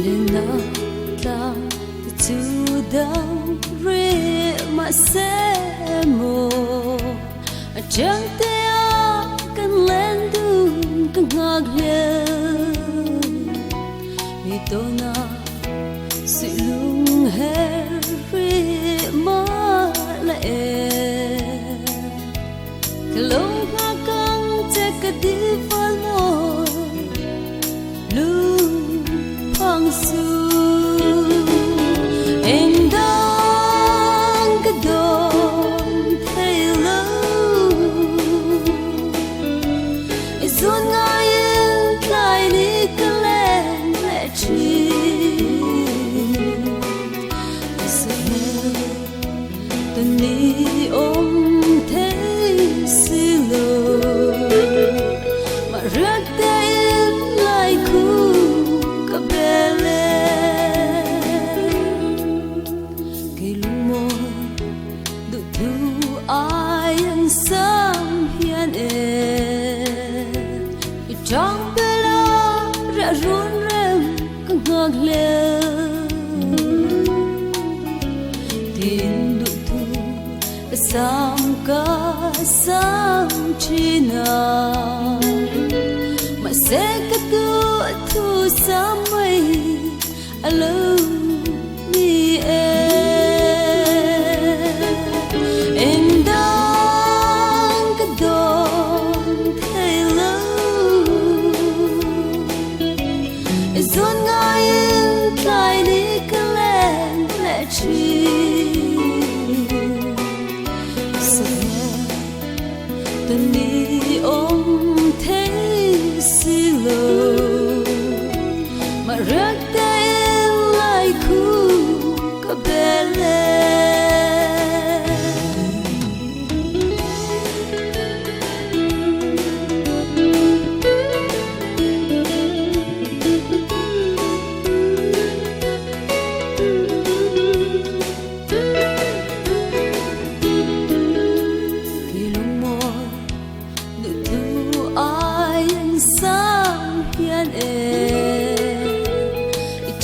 lena ta tu dang re ma se mo chẳng te a kan len du kan ngak le mi to na si lung he re ma la e kalong ha kang te ka di fa mo lu pang su trong bê la ra run rem căng ngạc lệ tin đủ thu sam ca sam china mà sẽ cất tu thu sam mây alo mi Zon ngayon tay ni kalen le chi Sa tân ni om thế silo Mà rắc tên lại khu cả bê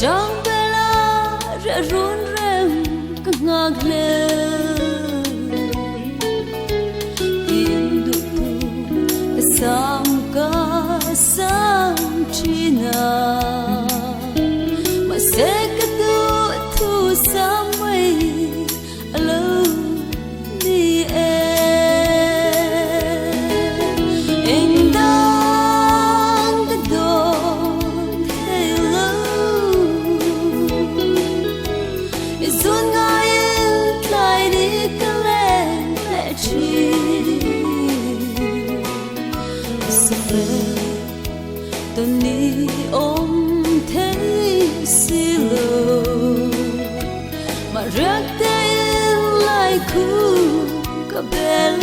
trong bê la ra run rem căng ngạc lệ tin đủ thu sam ca sam china mà sẽ cất tu thu sam mây alo ni tân ni om thế silo mà rắc tên lại khu cả bê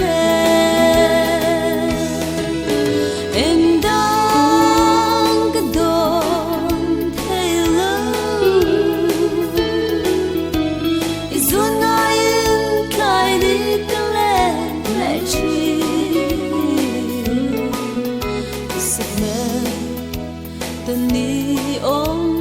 em đang cái đón thấy lâu rồi ngay lại đi cái lên lại chi tân ni om